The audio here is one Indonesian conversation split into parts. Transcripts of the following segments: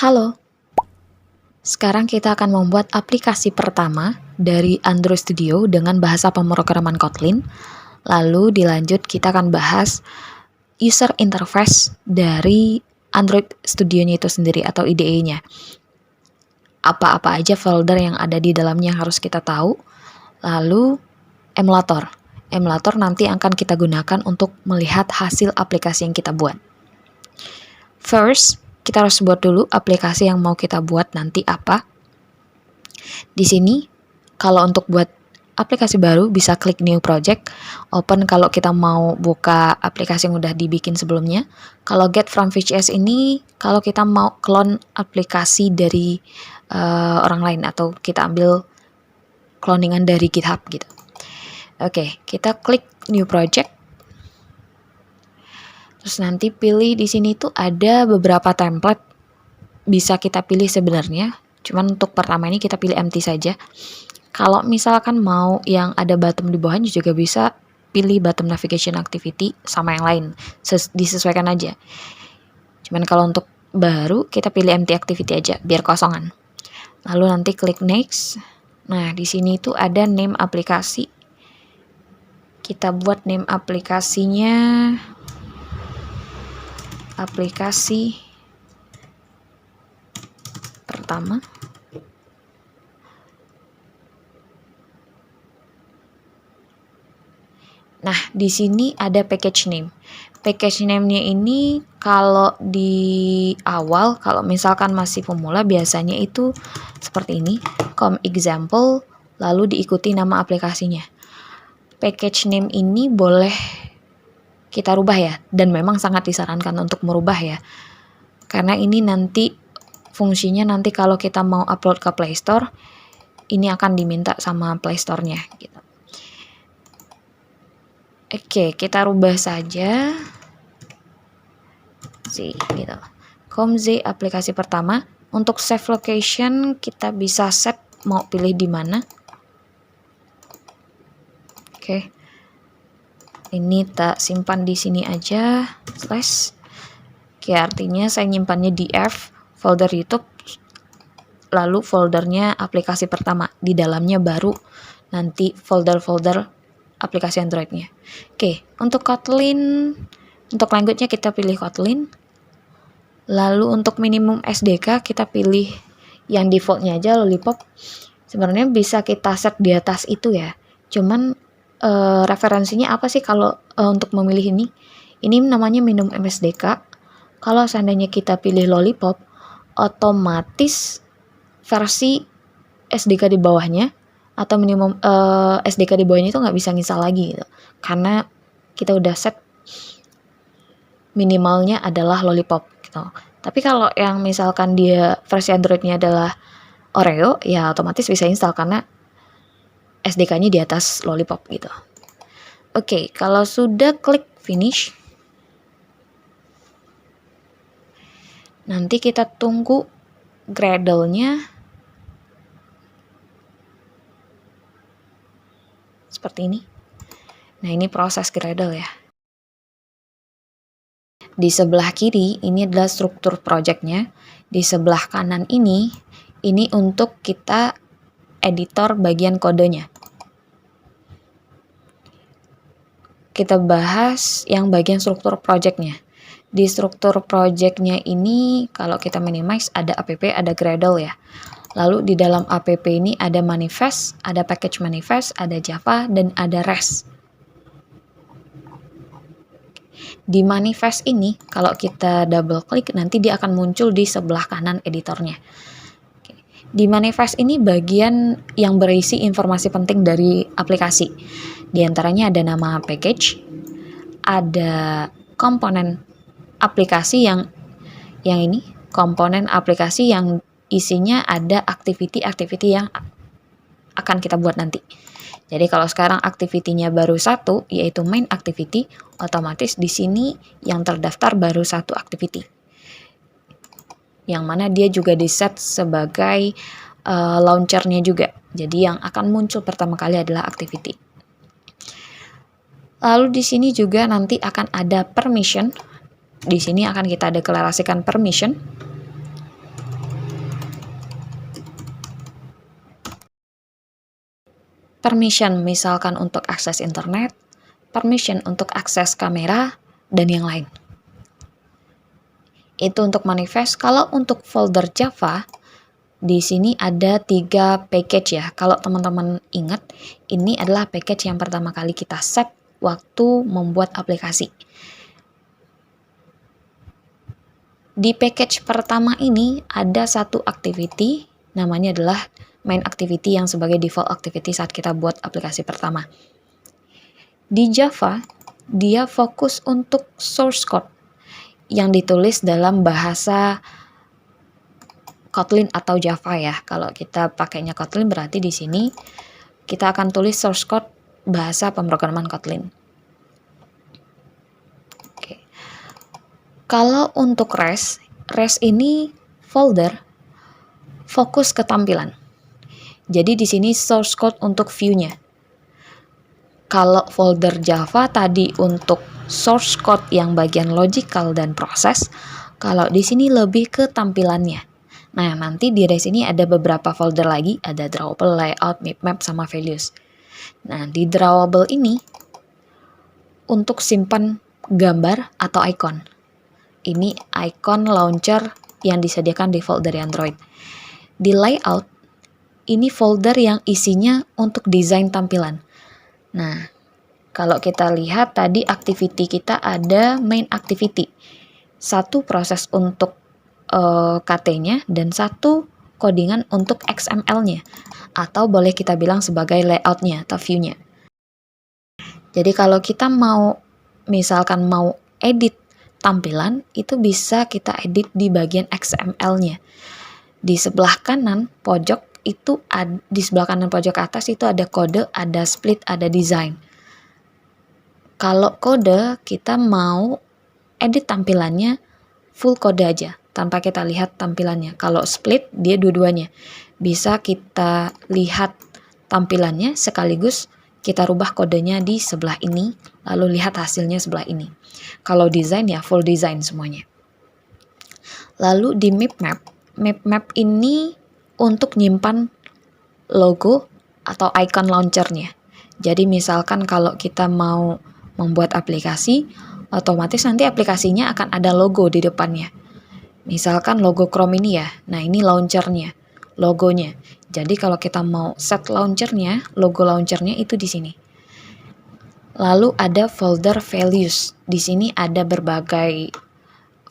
Halo, sekarang kita akan membuat aplikasi pertama dari Android Studio dengan bahasa pemrograman Kotlin. Lalu dilanjut kita akan bahas user interface dari Android Studio-nya itu sendiri atau IDE-nya. Apa-apa aja folder yang ada di dalamnya yang harus kita tahu. Lalu emulator. Emulator nanti akan kita gunakan untuk melihat hasil aplikasi yang kita buat. First, kita harus buat dulu aplikasi yang mau kita buat nanti apa. Di sini, kalau untuk buat aplikasi baru bisa klik new project, open kalau kita mau buka aplikasi yang udah dibikin sebelumnya. Kalau get from VCS ini kalau kita mau clone aplikasi dari orang lain atau kita ambil cloningan dari GitHub gitu. Oke, kita klik new project. Terus nanti pilih di sini tuh ada beberapa template bisa kita pilih sebenarnya. Cuman untuk pertama ini kita pilih empty saja. Kalau misalkan mau yang ada bottom di bawahnya juga bisa pilih bottom navigation activity sama yang lain. Disesuaikan aja. Cuman kalau untuk baru kita pilih empty activity aja biar kosongan. Lalu nanti klik next. Nah, di sini tuh ada name aplikasi. Kita buat name aplikasinya aplikasi pertama. Nah, di sini ada package name. Package name-nya ini kalau di awal, kalau misalkan masih pemula biasanya itu seperti ini, com example, lalu diikuti nama aplikasinya. Package name ini boleh kita rubah ya, dan memang sangat disarankan untuk merubah ya. Karena ini nanti fungsinya nanti kalau kita mau upload ke Play Store, ini akan diminta sama Play Store-nya gitu. Oke, kita rubah saja sih gitu. COMZ aplikasi pertama. Untuk save location kita bisa set mau pilih di mana. Oke. Ini tak simpan di sini aja slash. Oke, artinya saya nyimpannya di F folder YouTube. Lalu foldernya aplikasi pertama. Di dalamnya baru nanti folder-folder aplikasi Android-nya. Oke, untuk Kotlin, untuk language-nya kita pilih Kotlin. Lalu untuk minimum SDK kita pilih yang default-nya aja Lollipop. Sebenarnya bisa kita set di atas itu ya. Cuman referensinya apa sih kalau untuk memilih ini? Ini namanya minimum SDK. Kalau seandainya kita pilih Lollipop, otomatis versi SDK di bawahnya atau minimum SDK di bawahnya itu nggak bisa nginstal lagi gitu. Karena kita udah set minimalnya adalah Lollipop gitu. Tapi kalau yang misalkan dia versi Android-nya adalah Oreo, ya otomatis bisa install karena SDK-nya di atas Lollipop gitu. Oke, kalau sudah klik finish, nanti kita tunggu Gradle-nya seperti ini. Nah, ini proses Gradle ya. Di sebelah kiri ini adalah struktur project-nya. Di sebelah kanan ini untuk kita editor bagian kodenya. Kita bahas yang bagian struktur project-nya. Di struktur project-nya ini kalau kita minimize ada app, ada Gradle ya. Lalu di dalam app ini ada manifest, ada package manifest, ada Java, dan ada REST. Di manifest ini, kalau kita double klik, nanti dia akan muncul di sebelah kanan editornya. Di manifest ini bagian yang berisi informasi penting dari aplikasi. Di antaranya ada nama package, ada komponen aplikasi yang ini, komponen aplikasi yang isinya ada activity-activity yang akan kita buat nanti. Jadi kalau sekarang activity-nya baru satu, yaitu main activity, otomatis di sini yang terdaftar baru satu activity. Yang mana dia juga di-set sebagai launcher-nya juga. Jadi yang akan muncul pertama kali adalah activity. Lalu di sini juga nanti akan ada permission. Di sini akan kita deklarasikan permission. permission misalkan untuk akses internet, permission untuk akses kamera, dan yang lain. Itu untuk manifest. Kalau untuk folder Java, di sini ada 3 package ya. Kalau teman-teman ingat, ini adalah package yang pertama kali kita set waktu membuat aplikasi. Di package pertama ini ada satu activity, namanya adalah main activity yang sebagai default activity saat kita buat aplikasi pertama. Di Java, dia fokus untuk source code yang ditulis dalam bahasa Kotlin atau Java ya. Kalau kita pakainya Kotlin berarti di sini kita akan tulis source code bahasa pemrograman Kotlin. Oke. Kalau untuk REST ini folder fokus ke tampilan. Jadi di sini source code untuk view-nya. Kalau folder Java tadi untuk source code yang bagian logical dan proses, kalau di sini lebih ke tampilannya. Nah, nanti di REST ini ada beberapa folder lagi, ada drawable, layout, map, sama values. Nah, di drawable ini untuk simpan gambar atau icon. Ini icon launcher yang disediakan default dari Android. Di layout, ini folder yang isinya untuk desain tampilan. Nah, kalau kita lihat tadi activity kita ada main activity. Satu proses untuk KT-nya dan satu codingan untuk XML-nya. Atau boleh kita bilang sebagai layout-nya atau view-nya. Jadi kalau kita misalkan mau edit tampilan, itu bisa kita edit di bagian XML-nya. Di sebelah kanan pojok itu di sebelah kanan pojok atas itu ada kode, ada split, ada design. Kalau kode kita mau edit tampilannya full kode aja tanpa kita lihat tampilannya. Kalau split dia dua-duanya. Bisa kita lihat tampilannya sekaligus kita rubah kodenya di sebelah ini lalu lihat hasilnya sebelah ini. Kalau desain ya full design semuanya. Lalu di map ini untuk nyimpan logo atau icon launchernya. Jadi misalkan kalau kita mau membuat aplikasi, otomatis nanti aplikasinya akan ada logo di depannya. Misalkan logo Chrome ini ya, nah ini launchernya, logonya. Jadi kalau kita mau set launchernya, logo launchernya itu di sini. Lalu ada folder values. Di sini ada berbagai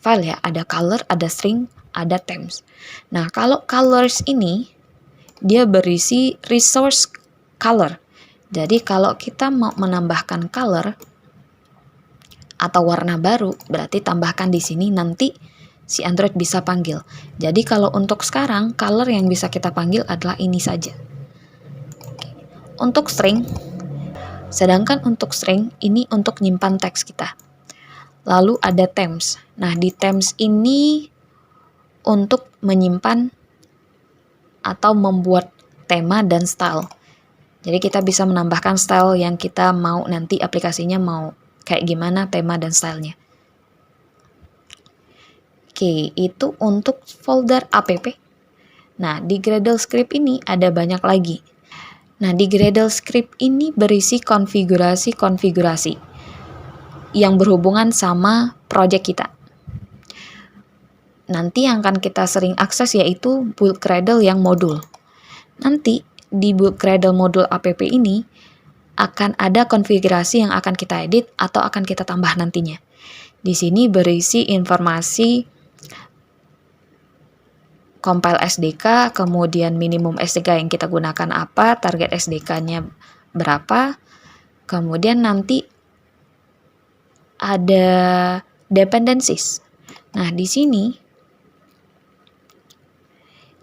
file ya, ada color, ada string, ada themes. Nah, kalau colors ini dia berisi resource color. Jadi kalau kita mau menambahkan color atau warna baru, berarti tambahkan di sini nanti si Android bisa panggil. Jadi kalau untuk sekarang color yang bisa kita panggil adalah ini saja. Untuk string, sedangkan untuk string ini untuk nyimpan teks kita. Lalu ada themes. Nah, di themes ini untuk menyimpan atau membuat tema dan style. Jadi kita bisa menambahkan style yang kita mau nanti aplikasinya mau kayak gimana tema dan stylenya. Oke, itu untuk folder app. Nah, di Gradle script ini ada banyak lagi. Nah, di Gradle script ini berisi konfigurasi yang berhubungan sama project kita. Nanti yang akan kita sering akses yaitu build Gradle yang modul. Nanti di build Gradle modul app ini akan ada konfigurasi yang akan kita edit atau akan kita tambah nantinya. Di sini berisi informasi compile SDK, kemudian minimum SDK yang kita gunakan apa, target SDK-nya berapa, kemudian nanti ada dependencies. Nah, di sini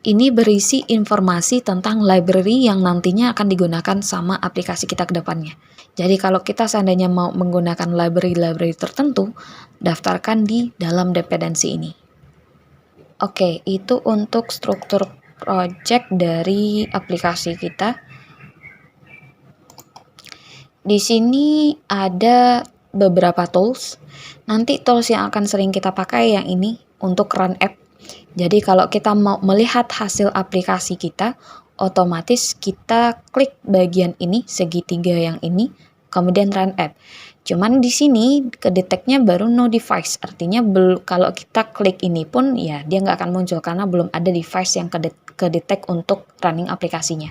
ini berisi informasi tentang library yang nantinya akan digunakan sama aplikasi kita ke depannya. Jadi kalau kita seandainya mau menggunakan library tertentu, daftarkan di dalam dependensi ini. Oke, itu untuk struktur project dari aplikasi kita. Di sini ada beberapa tools. Nanti tools yang akan sering kita pakai yang ini untuk run app. Jadi kalau kita mau melihat hasil aplikasi kita otomatis kita klik bagian ini, segitiga yang ini, kemudian run app. Cuman di sini kedeteknya baru no device, artinya kalau kita klik ini pun ya dia nggak akan muncul karena belum ada device yang kedetek untuk running aplikasinya.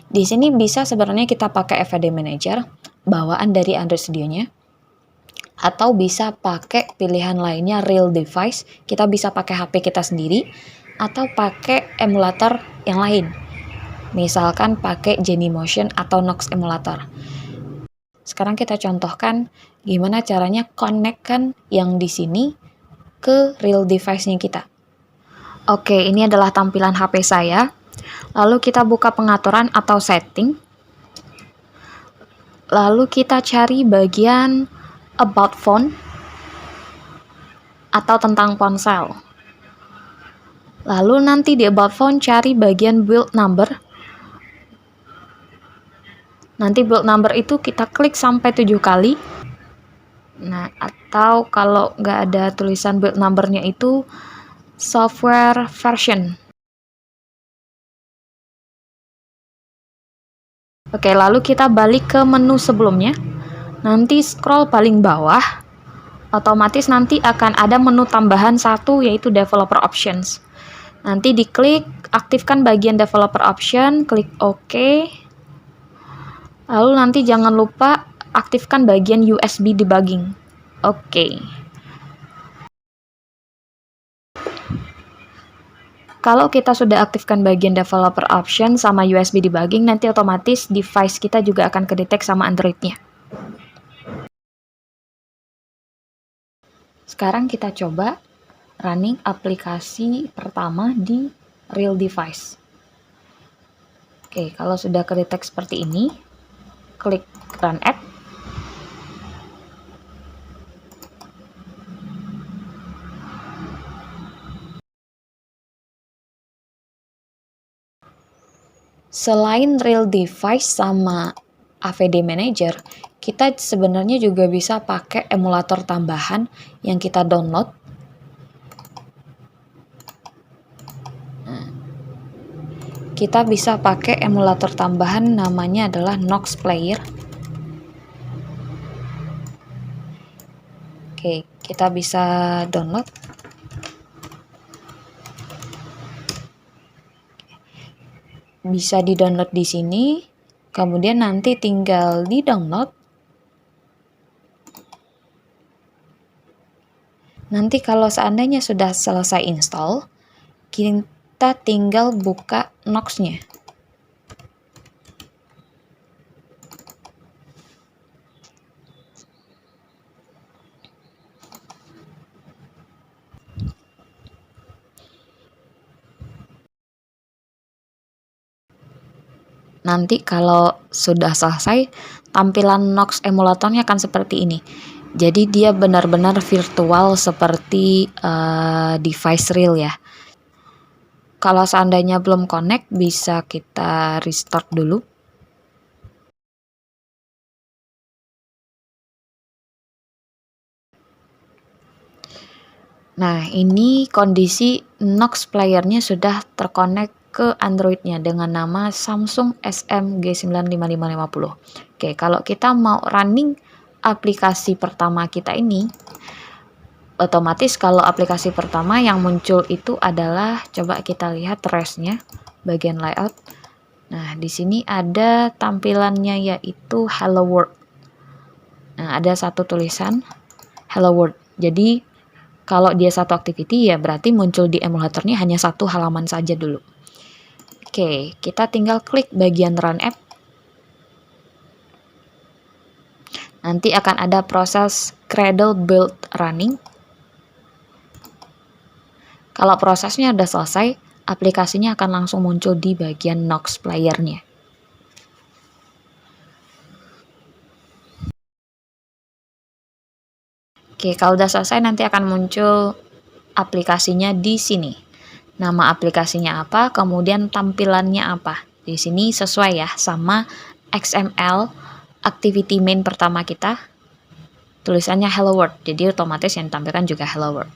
Di sini bisa sebenarnya kita pakai FAD Manager bawaan dari Android Studio-nya, atau bisa pakai pilihan lainnya real device. Kita bisa pakai HP kita sendiri atau pakai emulator yang lain. Misalkan pakai Genymotion atau Nox emulator. Sekarang kita contohkan gimana caranya connect-kan yang di sini ke real device-nya kita. Oke, ini adalah tampilan HP saya. Lalu kita buka pengaturan atau setting. Lalu kita cari bagian about phone atau tentang ponsel. Lalu nanti di about phone cari bagian build number. Nanti build number itu kita klik sampai 7 kali. Nah, atau kalau nggak ada tulisan build numbernya itu software version. Oke, lalu kita balik ke menu sebelumnya. Nanti scroll paling bawah. Otomatis nanti akan ada menu tambahan satu, yaitu developer options. Nanti diklik, aktifkan bagian developer option, klik OK. Lalu nanti jangan lupa aktifkan bagian USB debugging. Oke. Kalau kita sudah aktifkan bagian developer option sama USB debugging, nanti otomatis device kita juga akan kedetek sama Android-nya. Sekarang kita coba running aplikasi pertama di real device. Oke, kalau sudah kedetek seperti ini, klik run app. Selain real device sama AVD Manager, kita sebenarnya juga bisa pakai emulator tambahan yang kita download. Kita bisa pakai emulator tambahan, namanya adalah Nox Player. Oke, kita bisa download. Bisa di-download di sini, kemudian nanti tinggal di-download. Nanti kalau seandainya sudah selesai install, kita tinggal buka Nox-nya. Nanti kalau sudah selesai, tampilan Nox emulatornya akan seperti ini. Jadi dia benar-benar virtual seperti device real ya. Kalau seandainya belum connect, bisa kita restart dulu. Nah, ini kondisi Nox Player-nya sudah terkonek ke Android-nya dengan nama Samsung SM-G95550. Oke, kalau kita mau running aplikasi pertama kita ini, otomatis kalau aplikasi pertama yang muncul itu adalah, coba kita lihat rest-nya, bagian layout. Nah, di sini ada tampilannya yaitu Hello World. Nah, ada satu tulisan Hello World. Jadi, kalau dia satu activity ya berarti muncul di emulatornya hanya satu halaman saja dulu. Oke, kita tinggal klik bagian run app. Nanti akan ada proses cradle build running. Kalau prosesnya udah selesai, aplikasinya akan langsung muncul di bagian Nox Player-nya. Oke, kalau udah selesai nanti akan muncul aplikasinya di sini. Nama aplikasinya apa, kemudian tampilannya apa. Di sini sesuai ya sama XML activity main pertama kita. Tulisannya Hello World, jadi otomatis yang ditampilkan juga Hello World.